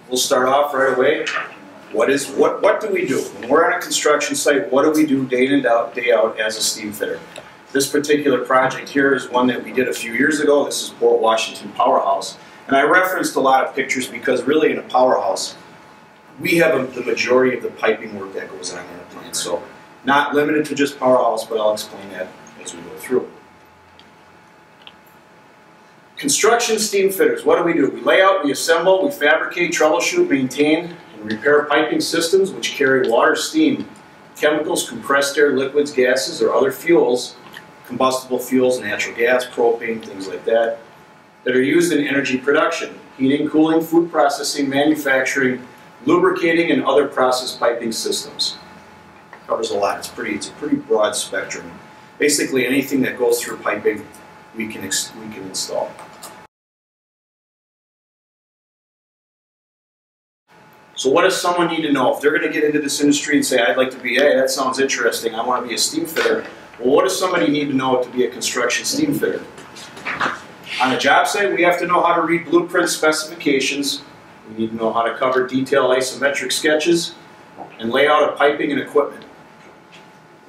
We'll start off right away. What do we do? When we're on a construction site, what do we do day in and day out as a steam fitter? This particular project here is one that we did a few years ago. This is Port Washington Powerhouse. And I referenced a lot of pictures because really in a powerhouse, we have the majority of the piping work that goes on in a plant. So not limited to just powerhouse, but I'll explain that as we go through. Construction steam fitters, what do? We lay out, we assemble, we fabricate, troubleshoot, maintain, and repair piping systems which carry water, steam, chemicals, compressed air, liquids, gases, or other fuels, combustible fuels, natural gas, propane, things like that are used in energy production, heating, cooling, food processing, manufacturing, lubricating, and other process piping systems. Covers a lot. It's a pretty broad spectrum. Basically, anything that goes through piping, we can install. So what does someone need to know? If they're going to get into this industry and say, I'd like to be, hey, that sounds interesting, I want to be a steam fitter. Well, what does somebody need to know to be a construction steam fitter? On a job site, we have to know how to read blueprint specifications. We need to know how to cover detailed isometric sketches and layout of piping and equipment.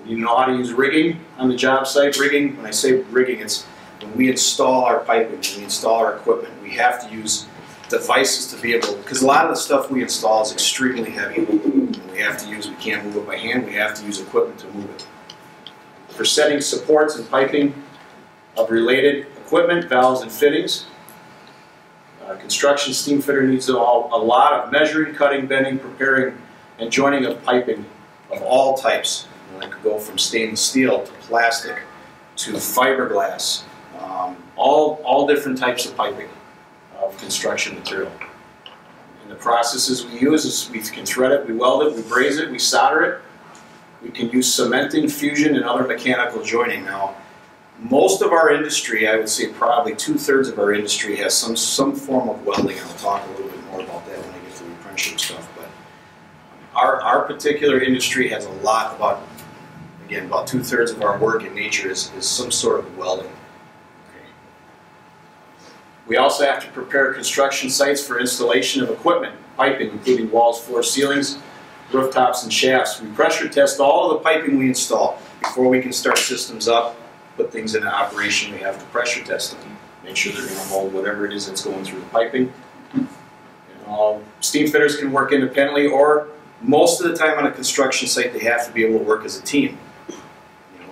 We need to know how to use rigging on the job site. Rigging, when I say rigging, it's when we install our piping, when we install our equipment, we have to use devices to be able, because a lot of the stuff we install is extremely heavy. And we can't move it by hand, we have to use equipment to move it. For setting supports and piping of related equipment, valves, and fittings, construction steam fitter needs a lot of measuring, cutting, bending, preparing, and joining of piping of all types. It could go from stainless steel to plastic to fiberglass, all different types of piping of construction material. And the processes we use is we can thread it, we weld it, we braze it, we solder it. We can use cementing, fusion, and other mechanical joining. Now, most of our industry, I would say probably 2/3 of our industry has some form of welding. I'll talk a little bit more about that when I get to the apprenticeship stuff. But our particular industry has a lot, about 2/3 of our work in nature is some sort of welding. Okay. We also have to prepare construction sites for installation of equipment, piping, including walls, floors, ceilings, rooftops, and shafts. We pressure test all of the piping we install before we can start systems up. Put things into operation, we have to pressure test them. Make sure they're going to hold whatever it is that's going through the piping. Steam fitters can work independently, or most of the time on a construction site they have to be able to work as a team.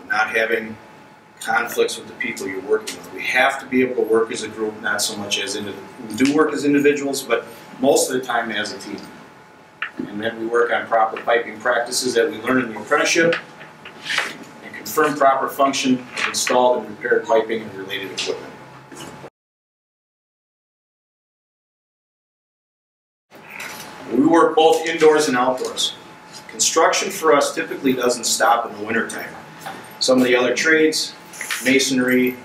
Not having conflicts with the people you're working with. We have to be able to work as a group, not so much as we do work as individuals, but most of the time as a team. And then we work on proper piping practices that we learn in the apprenticeship, and confirm proper function of installed and repaired piping and related equipment. We work both indoors and outdoors. Construction for us typically doesn't stop in the wintertime. Some of the other trades, masonry,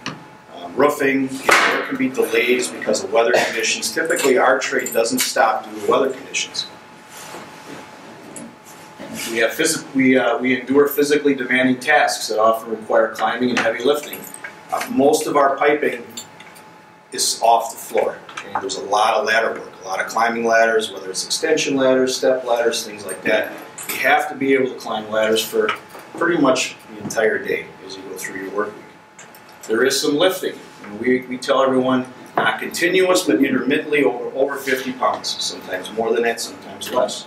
roofing, there can be delays because of weather conditions. Typically our trade doesn't stop due to weather conditions. We endure physically demanding tasks that often require climbing and heavy lifting. Most of our piping is off the floor. Okay? There's a lot of ladder work, a lot of climbing ladders, whether it's extension ladders, step ladders, things like that. You have to be able to climb ladders for pretty much the entire day as you go through your work week. There is some lifting. And we tell everyone not continuous, but intermittently over 50 pounds. Sometimes more than that, sometimes less.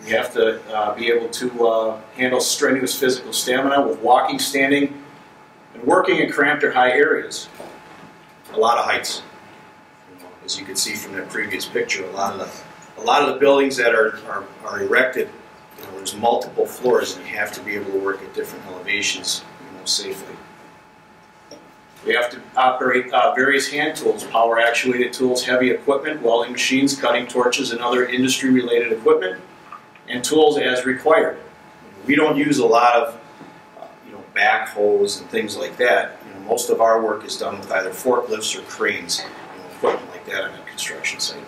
You have to be able to handle strenuous physical stamina with walking, standing, and working in cramped or high areas. A lot of heights. As you can see from that previous picture, a lot of the buildings that are erected, there's multiple floors, and you have to be able to work at different elevations, safely. We have to operate various hand tools, power actuated tools, heavy equipment, welding machines, cutting torches, and other industry related equipment, and tools as required. We don't use a lot of backhoes and things like that. Most of our work is done with either forklifts or cranes, equipment like that on a construction site.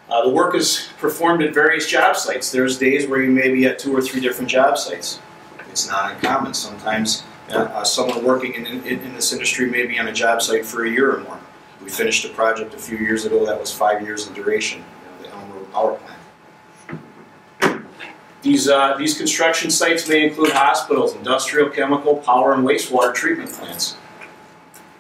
The work is performed at various job sites. There's days where you may be at 2 or 3 different job sites. It's not uncommon. Sometimes someone working in this industry may be on a job site for a year or more. We finished a project a few years ago that was 5 years in duration, the Elm Road Power Plant. These construction sites may include hospitals, industrial, chemical, power, and wastewater treatment plants,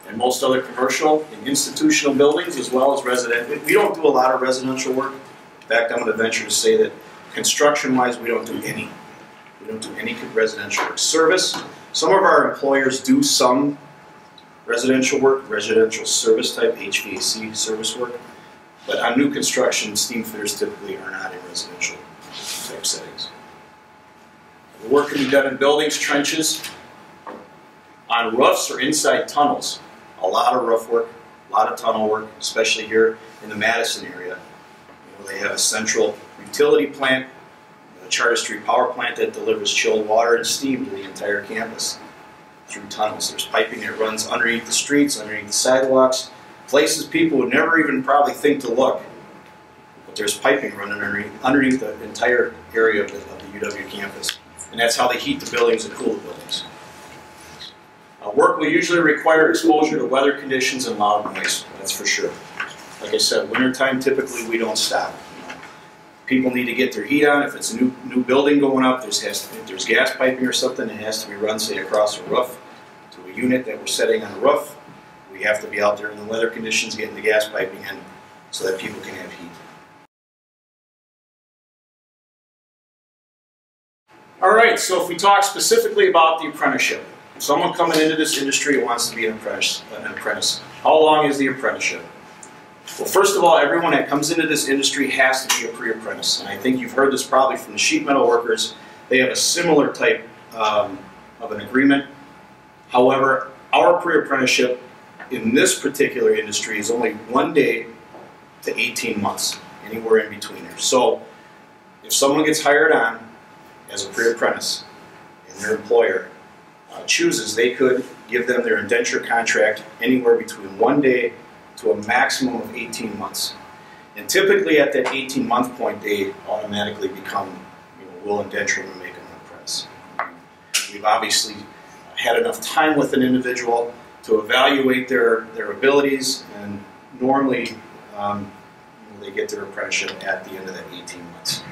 and most other commercial and institutional buildings, as well as residential. We don't do a lot of residential work. In fact, I'm going to venture to say that construction-wise, we don't do any. We don't do any residential work. Service, some of our employers do some residential work, residential service type, HVAC service work, but on new construction, steam fitters typically are not in residential type settings. The work can be done in buildings, trenches, on roofs, or inside tunnels. A lot of roof work, a lot of tunnel work, especially here in the Madison area. They have a central utility plant, the Charter Street Power Plant, that delivers chilled water and steam to the entire campus through tunnels. There's piping that runs underneath the streets, underneath the sidewalks, places people would never even probably think to look. But there's piping running underneath the entire area of the UW campus. And that's how they heat the buildings and cool the buildings. Work will usually require exposure to weather conditions and loud noise, that's for sure. Like I said, wintertime, typically we don't stop. People need to get their heat on. If it's a new building going up, if there's gas piping or something, it has to be run, say, across a roof to a unit that we're setting on a roof. We have to be out there in the weather conditions getting the gas piping in so that people can have heat. All right, so if we talk specifically about the apprenticeship, someone coming into this industry wants to be an apprentice. How long is the apprenticeship? Well, first of all, everyone that comes into this industry has to be a pre-apprentice. And I think you've heard this probably from the sheet metal workers. They have a similar type of an agreement. However, our pre-apprenticeship in this particular industry is only 1 day to 18 months, anywhere in between there. So if someone gets hired on as a pre-apprentice and their employer chooses, they could give them their indenture contract anywhere between 1 day to a maximum of 18 months. And typically at that 18-month point, they automatically become, will indenture them and make them an apprentice. We've obviously had enough time with an individual to evaluate their abilities, and normally they get their apprenticeship at the end of that 18 months.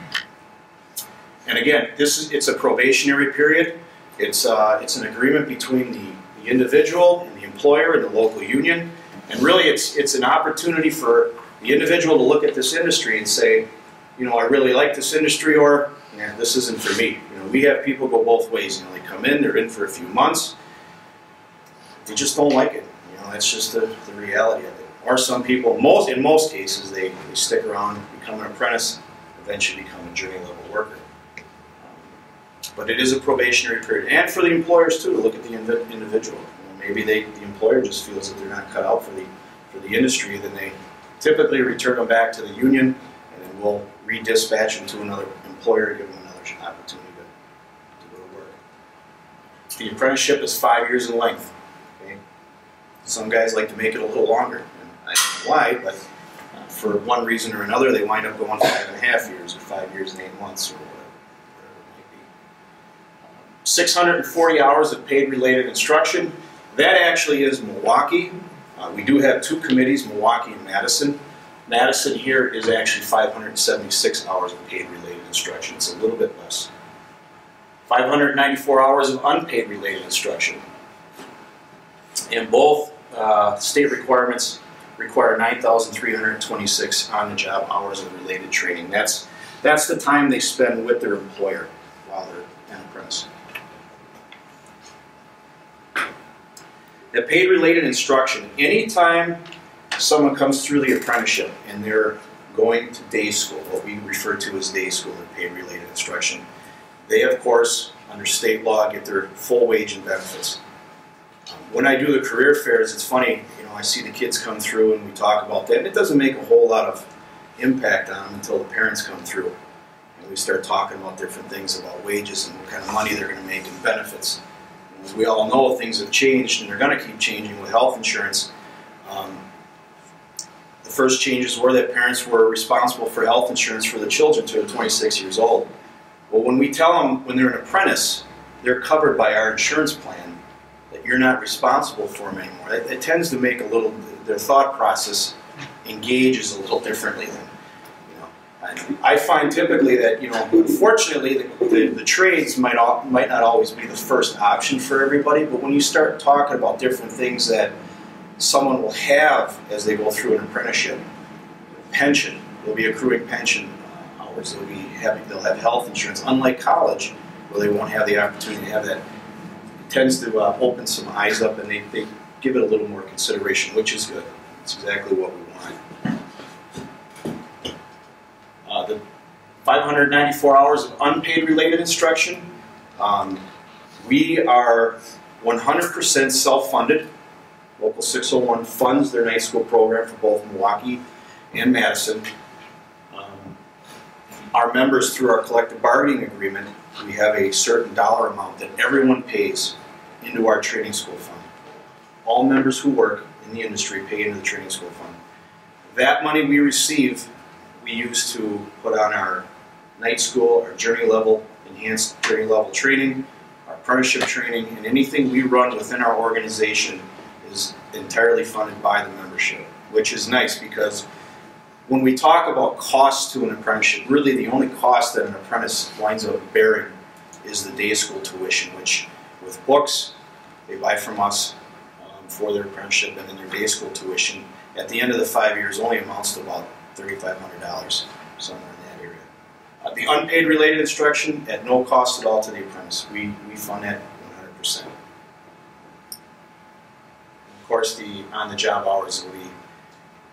And again, it's a probationary period. It's an agreement between the individual and the employer and the local union. And really, it's an opportunity for the individual to look at this industry and say, I really like this industry, or this isn't for me. We have people go both ways. They come in, they're in for a few months, they just don't like it. That's just the reality of it. Or some people, in most cases, they stick around, become an apprentice, eventually become a journey level worker. But it is a probationary period, and for the employers too, to look at the individual. Maybe the employer just feels that they're not cut out for the industry, then they typically return them back to the union, and then we'll redispatch them to another employer, give them another opportunity to go to work. The apprenticeship is 5 years in length. Okay? Some guys like to make it a little longer, and I don't know why, but for one reason or another, they wind up going 5.5 years, or 5 years and 8 months, or whatever it might be. 640 hours of paid related instruction. That actually is Milwaukee. We do have two committees, Milwaukee and Madison. Madison here is actually 576 hours of paid related instruction. It's a little bit less. 594 hours of unpaid related instruction. And both state requirements require 9,326 on-the-job hours of related training. That's the time they spend with their employer while they're an apprentice. The paid related instruction, anytime someone comes through the apprenticeship and they're going to day school, what we refer to as day school or paid related instruction, they of course, under state law, get their full wage and benefits. When I do the career fairs, it's funny, I see the kids come through and we talk about that, and it doesn't make a whole lot of impact on them until the parents come through. And we start talking about different things about wages and what kind of money they're going to make and benefits. As we all know, things have changed, and they're going to keep changing with health insurance. The first changes were that parents were responsible for health insurance for the children until they're 26 years old. Well, when we tell them when they're an apprentice, they're covered by our insurance plan, that you're not responsible for them anymore. It tends to make their thought process engages a little differently than, I find typically that, unfortunately, the trades might not always be the first option for everybody, but when you start talking about different things that someone will have as they go through an apprenticeship, pension, they'll be accruing pension hours, they'll have health insurance, unlike college, where they won't have the opportunity to have that. It tends to open some eyes up, and they give it a little more consideration, which is good. It's exactly what we want. The 594 hours of unpaid related instruction. We are 100% self-funded. Local 601 funds their night school program for both Milwaukee and Madison. Our members, through our collective bargaining agreement, we have a certain dollar amount that everyone pays into our training school fund. All members who work in the industry pay into the training school fund. That money we receive, we use to put on our night school, our journey level, enhanced journey level training, our apprenticeship training, and anything we run within our organization is entirely funded by the membership, which is nice because when we talk about costs to an apprenticeship, really the only cost that an apprentice winds up bearing is the day school tuition, which with books, they buy from us for their apprenticeship, and then their day school tuition at the end of the 5 years only amounts to about $3,500, somewhere in that area. The unpaid related instruction at no cost at all to the apprentice. We fund that 100%. And of course, the on-the-job hours will be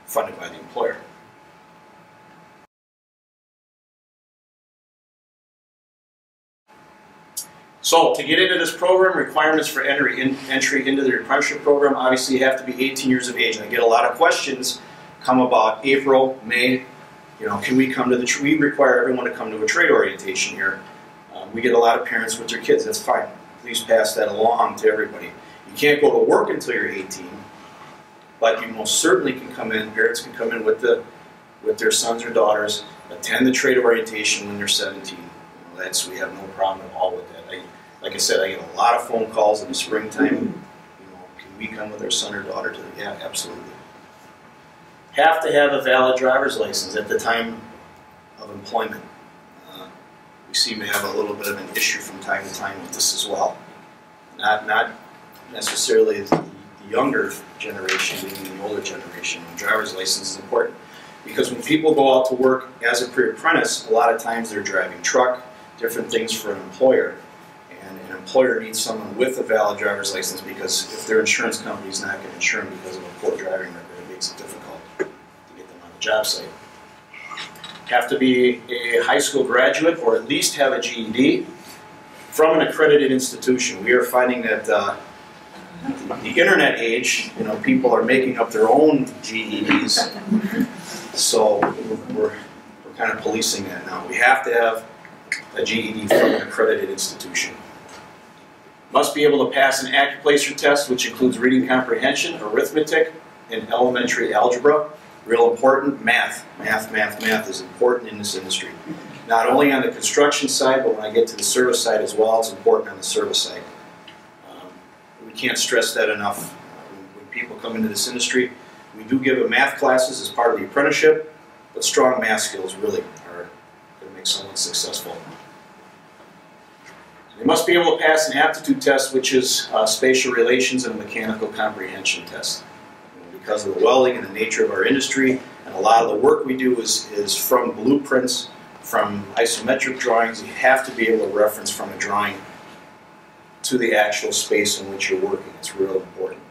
funded by the employer. So, to get into this program, requirements for entry into the apprenticeship program, obviously you have to be 18 years of age. And I get a lot of questions come about April, May, can we come to we require everyone to come to a trade orientation here. We get a lot of parents with their kids, that's fine. Please pass that along to everybody. You can't go to work until you're 18, but you most certainly can come in, parents can come in with their sons or daughters, attend the trade orientation when they're 17. We have no problem at all with that. Like I said, I get a lot of phone calls in the springtime. Can we come with our son or daughter to the? Yeah, absolutely. Have to have a valid driver's license at the time of employment. We seem to have a little bit of an issue from time to time with this as well. Not necessarily the younger generation, even the older generation. The driver's license is important because when people go out to work as a pre-apprentice, a lot of times they're driving truck, different things for an employer. And an employer needs someone with a valid driver's license because if their insurance company is not going to insure them because of a poor driving record, it makes it difficult to get them on the job site. Have to be a high school graduate or at least have a GED from an accredited institution. We are finding that the internet age, people are making up their own GEDs, so we're kind of policing that now. We have to have a GED from an accredited institution. Must be able to pass an AccuPlacer test, which includes reading comprehension, arithmetic, and elementary algebra. Real important, math. Math is important in this industry. Not only on the construction side, but when I get to the service side as well, it's important on the service side. We can't stress that enough. When people come into this industry, we do give math classes as part of the apprenticeship, but strong math skills really are going to make someone successful. They must be able to pass an aptitude test, which is spatial relations and a mechanical comprehension test. Because of the welding and the nature of our industry, and a lot of the work we do is from blueprints, from isometric drawings. You have to be able to reference from a drawing to the actual space in which you're working. It's real important.